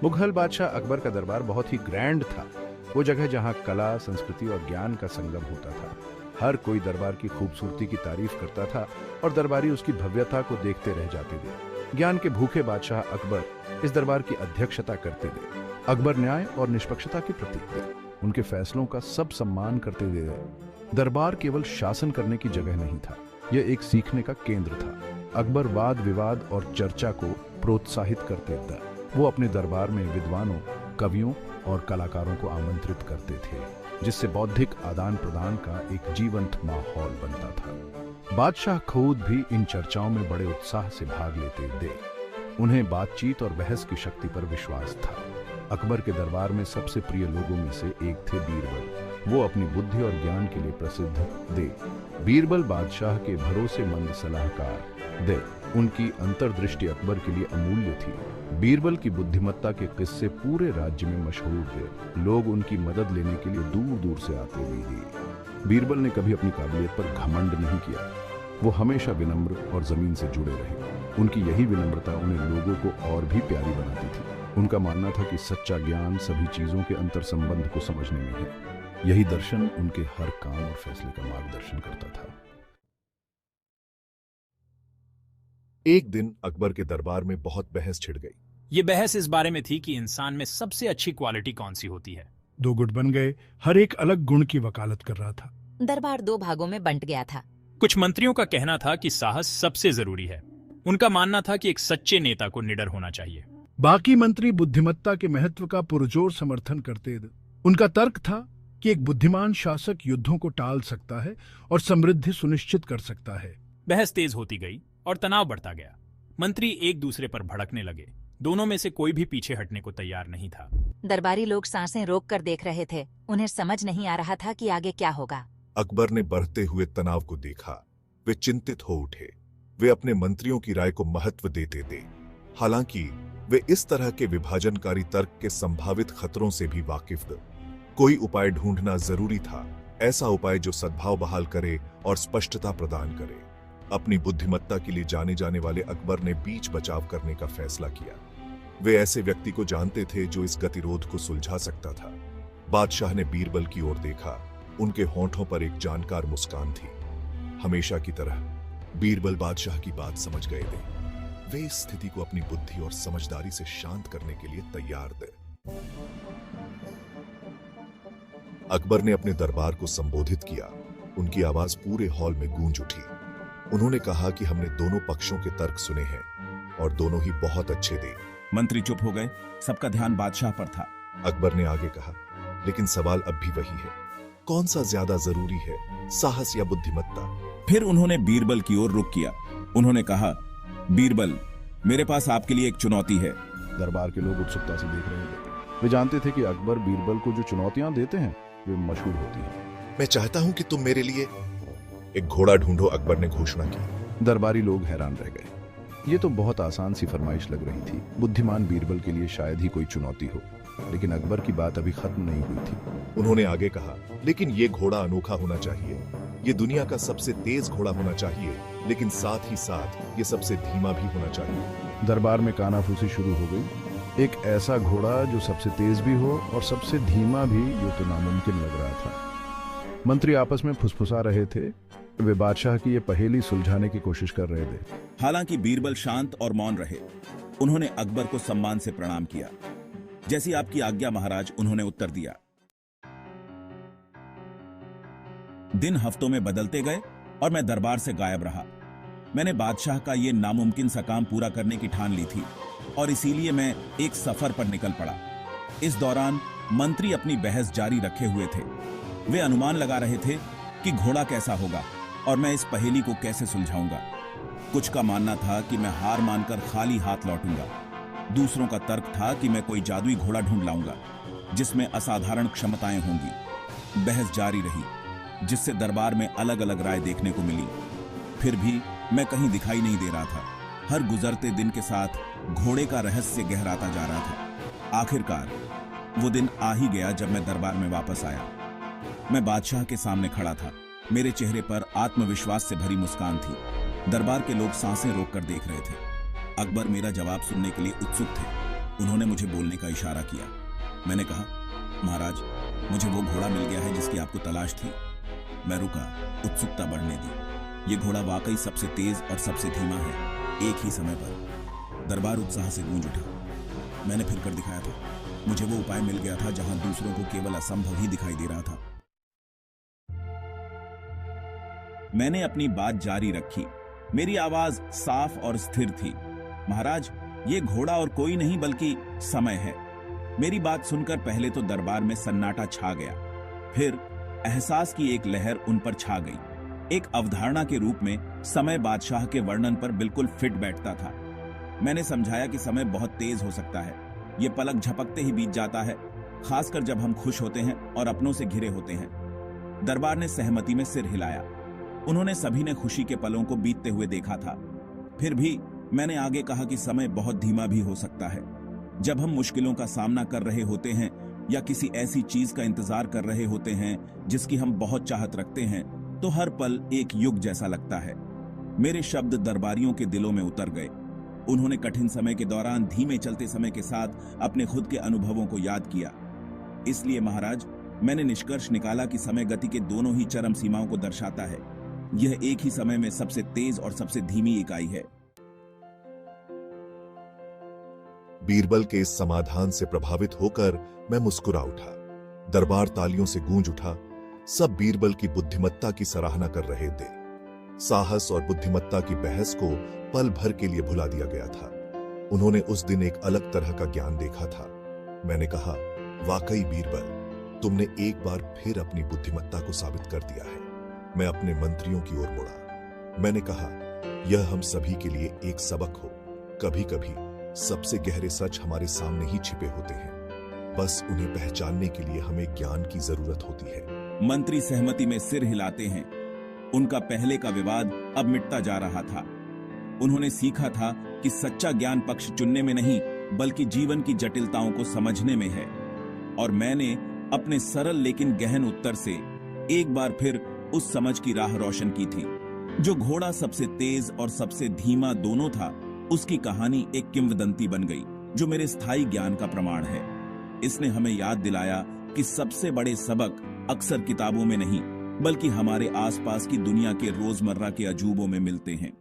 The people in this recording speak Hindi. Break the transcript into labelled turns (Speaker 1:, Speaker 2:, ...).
Speaker 1: मुगल बादशाह अकबर का दरबार बहुत ही ग्रैंड था। वो जगह जहाँ कला, संस्कृति और ज्ञान का संगम होता था। हर कोई दरबार की खूबसूरती की तारीफ करता था और दरबारी उसकी भव्यता को देखते रह जाते थे। ज्ञान के भूखे बादशाह अकबर इस दरबार की अध्यक्षता करते थे। अकबर न्याय और निष्पक्षता के प्रतीक थे। उनके फैसलों का सब सम्मान करते थे। दरबार केवल शासन करने की जगह नहीं था, यह एक सीखने का केंद्र था। अकबर वाद विवाद और चर्चा को प्रोत्साहित करते थे। वो अपने दरबार में विद्वानों, कवियों और कलाकारों को आमंत्रित करते थे, जिससे बौद्धिक आदान प्रदान का एक जीवंत माहौल बनता था। बादशाह खुद भी इन चर्चाओं में बड़े उत्साह से भाग लेते थे। उन्हें बातचीत और बहस की शक्ति पर विश्वास था। अकबर के दरबार में सबसे प्रिय लोगों में से एक थे बीरबल। वो अपनी बुद्धि और ज्ञान के लिए प्रसिद्ध थे। बीरबल बादशाह के भरोसेमंद सलाहकार थे। उनकी अंतर्दृष्टि अकबर के लिए अमूल्य थी। बीरबल की बुद्धिमत्ता के किस्से पूरे राज्य में मशहूर थे। लोग उनकी मदद लेने के लिए दूर दूर से आते थे। बीरबल ने कभी अपनी काबिलियत पर घमंड नहीं किया। वो हमेशा विनम्र और जमीन से जुड़े रहे। उनकी यही विनम्रता उन्हें लोगों को और भी प्यारी बनाती थी। उनका मानना था कि सच्चा ज्ञान सभी चीजों के अंतर संबंध को समझने में है। यही दर्शन उनके हर काम और फैसले का मार्गदर्शन करता था।
Speaker 2: एक दिन अकबर के दरबार में बहुत बहस छिड़ गई।
Speaker 3: ये बहस इस बारे में थी कि इंसान में सबसे अच्छी क्वालिटी कौन सी होती है।
Speaker 4: दो गुट बन गए, हर एक अलग गुण की वकालत कर रहा था।
Speaker 5: दरबार दो भागों में बंट गया था।
Speaker 3: कुछ मंत्रियों का कहना था कि साहस सबसे जरूरी है। उनका मानना था कि एक सच्चे नेता को निडर होना चाहिए।
Speaker 4: बाकी मंत्री बुद्धिमत्ता के महत्व का पुरजोर समर्थन करते थे। उनका तर्क था कि एक बुद्धिमान शासक युद्धों को टाल सकता है और समृद्धि सुनिश्चित कर सकता है।
Speaker 3: बहस तेज होती गई और तनाव बढ़ता गया। मंत्री एक दूसरे पर भड़कने लगे। दोनों में से कोई भी पीछे हटने को तैयार नहीं था।
Speaker 5: दरबारी लोग सांसें रोक कर देख रहे थे। उन्हें समझ नहीं आ रहा था कि आगे क्या होगा।
Speaker 2: अकबर ने बढ़ते हुए तनाव को देखा। वे चिंतित हो उठे। वे अपने मंत्रियों की राय को महत्व देते थे। हालांकि वे इस तरह के विभाजनकारी तर्क के संभावित खतरों से भी वाकिफ थे। कोई उपाय ढूंढना जरूरी था, ऐसा उपाय जो सद्भाव बहाल करे और स्पष्टता प्रदान करे। अपनी बुद्धिमत्ता के लिए जाने जाने वाले अकबर ने बीच बचाव करने का फैसला किया। वे ऐसे व्यक्ति को जानते थे जो इस गतिरोध को सुलझा सकता था। बादशाह ने बीरबल की ओर देखा। उनके होंठों पर एक जानकार मुस्कान थी। हमेशा की तरह बीरबल बादशाह की बात समझ गए थे। वे इस स्थिति को अपनी बुद्धि और समझदारी से शांत करने के लिए तैयार थे। अकबर ने अपने दरबार को संबोधित किया। उनकी आवाज पूरे हॉल में गूंज उठी। उन्होंने कहा कि हमने दोनों पक्षों के तर्क सुने हैं और दोनों ही बहुत अच्छे थे।
Speaker 6: मंत्री चुप हो गए। सबका ध्यान बादशाह पर था।
Speaker 2: अकबर ने आगे कहा, लेकिन सवाल अब भी वही है, कौन सा ज्यादा जरूरी है, साहस या बुद्धिमत्ता?
Speaker 6: फिर उन्होंने बीरबल की ओर रुख किया। उन्होंने कहा, बीरबल, मेरे पास आपके लिए एक चुनौती है।
Speaker 1: दरबार के लोग उत्सुकता से देख रहे थे। वे जानते थे कि अकबर बीरबल को जो चुनौतियां देते हैं वे मशहूर होती हैं।
Speaker 2: मैं चाहता हूं कि तुम मेरे लिए एक घोड़ा ढूंढो, अकबर ने घोषणा की।
Speaker 1: दरबारी लोग हैरान रह गए। ये तो बहुत आसान सी फरमाइश लग रही थी। बुद्धिमान बीरबल के लिए शायद ही कोई चुनौती हो, लेकिन अकबर की बात अभी खत्म नहीं हुई थी।
Speaker 2: उन्होंने आगे कहा, लेकिन ये घोड़ा अनोखा होना चाहिए। ये दुनिया का सबसे तेज घोड़ा होना चाहिए, लेकिन साथ ही साथ ये सबसे धीमा भी होना चाहिए।
Speaker 1: दरबार में कानाफूसी शुरू हो गई। एक ऐसा घोड़ा जो सबसे तेज भी हो और सबसे धीमा भी, ये तो नामुमकिन लग रहा था। मंत्री आपस में फुसफुसा रहे थे। वे बादशाह की ये पहेली सुलझाने की कोशिश कर रहे थे।
Speaker 6: हालांकि बीरबल शांत और मौन रहे। उन्होंने अकबर को सम्मान से प्रणाम किया। जैसी आपकी आज्ञा महाराज, उन्होंने उत्तर दिया। दिन हफ्तों में बदलते गए और मैं दरबार से गायब रहा। मैंने बादशाह का ये नामुमकिन सा काम पूरा करने की ठान ली थी और इसीलिए मैं एक सफर पर निकल पड़ा। इस दौरान मंत्री अपनी बहस जारी रखे हुए थे। वे अनुमान लगा रहे थे कि घोड़ा कैसा होगा और मैं इस पहेली को कैसे सुलझाऊंगा। कुछ का मानना था कि मैं हार मानकर खाली हाथ लौटूंगा। दूसरों का तर्क था कि मैं कोई जादुई घोड़ा ढूंढ लाऊंगा जिसमें असाधारण क्षमताएं होंगी। बहस जारी रही, जिससे दरबार में अलग अलग राय देखने को मिली। फिर भी मैं कहीं दिखाई नहीं दे रहा था। हर गुजरते दिन के साथ घोड़े का रहस्य गहराता जा रहा था। आखिरकार वो दिन आ ही गया जब मैं दरबार में वापस आया। मैं बादशाह के सामने खड़ा था। मेरे चेहरे पर आत्मविश्वास से भरी मुस्कान थी। दरबार के लोग सांसें रोककर देख रहे थे। अकबर मेरा जवाब सुनने के लिए उत्सुक थे। उन्होंने मुझे बोलने का इशारा किया। मैंने कहा, महाराज, मुझे वो घोड़ा मिल गया है जिसकी आपको तलाश थी। मैं रुका, उत्सुकता बढ़ने दी। ये घोड़ा वाकई सबसे तेज और सबसे धीमा है, एक ही समय पर। दरबार उत्साह से गूंज उठा। मैंने फिर कर दिखाया था। मुझे वो उपाय मिल गया था जहां दूसरों को केवल असंभव ही दिखाई दे रहा था। मैंने अपनी बात जारी रखी। मेरी आवाज साफ और स्थिर थी। महाराज, ये घोड़ा और कोई नहीं बल्कि समय है। मेरी बात सुनकर पहले तो दरबार में सन्नाटा छा गया, फिर एहसास की एक लहर उन पर छा गई। एक अवधारणा के रूप में समय बादशाह के वर्णन पर बिल्कुल फिट बैठता था। मैंने समझाया कि समय बहुत तेज हो सकता है। ये पलक झपकते ही बीत जाता है, खासकर जब हम खुश होते हैं और अपनों से घिरे होते हैं। दरबार ने सहमति में सिर हिलाया। उन्होंने सभी ने खुशी के पलों को बीतते हुए देखा था। फिर भी मैंने आगे कहा कि समय बहुत धीमा भी हो सकता है। जब हम मुश्किलों का सामना कर रहे होते हैं या किसी ऐसी चीज का इंतजार कर रहे होते हैं जिसकी हम बहुत चाहत रखते हैं, तो हर पल एक युग जैसा लगता है। मेरे शब्द दरबारियों के दिलों में उतर गए। उन्होंने कठिन समय के दौरान धीमे चलते समय के साथ अपने खुद के अनुभवों को याद किया। इसलिए महाराज, मैंने निष्कर्ष निकाला कि समय गति के दोनों ही चरम सीमाओं को दर्शाता है। यह एक ही समय में सबसे तेज और सबसे धीमी इकाई है।
Speaker 2: बीरबल के इस समाधान से प्रभावित होकर मैं मुस्कुरा उठा। दरबार तालियों से गूंज उठा। सब बीरबल की बुद्धिमत्ता की सराहना कर रहे थे। साहस और बुद्धिमत्ता की बहस को पल भर के लिए भुला दिया गया था। उन्होंने उस दिन एक अलग तरह का ज्ञान देखा था। मैंने कहा, वाकई बीरबल, तुमने एक बार फिर अपनी बुद्धिमत्ता को साबित कर दिया है। मैं अपने मंत्रियों की ओर मुड़ा। मैंने कहा, यह हम सभी के लिए एक सबक हो। कभी कभी सबसे गहरे सच हमारे सामने ही छिपे होते हैं, बस उन्हें पहचानने के लिए हमें ज्ञान की जरूरत होती है।
Speaker 6: मंत्री सहमति में सिर हिलाते हैं। उनका पहले का विवाद अब मिटता जा रहा था। उन्होंने सीखा था कि सच्चा ज्ञान पक्ष चुनने में नहीं, बल्कि जीवन की जटिलताओं को समझने में है। और मैंने अपने सरल लेकिन गहन उत्तर से एक बार फिर उस समझ की राह रोशन की थी। जो घोड़ा सबसे तेज और सबसे धीमा दोनों था, उसकी कहानी एक किंवदंती बन गई, जो मेरे स्थायी ज्ञान का प्रमाण है। इसने हमें याद दिलाया कि सबसे बड़े सबक अक्सर किताबों में नहीं, बल्कि हमारे आसपास की दुनिया के रोजमर्रा के अजूबों में मिलते हैं।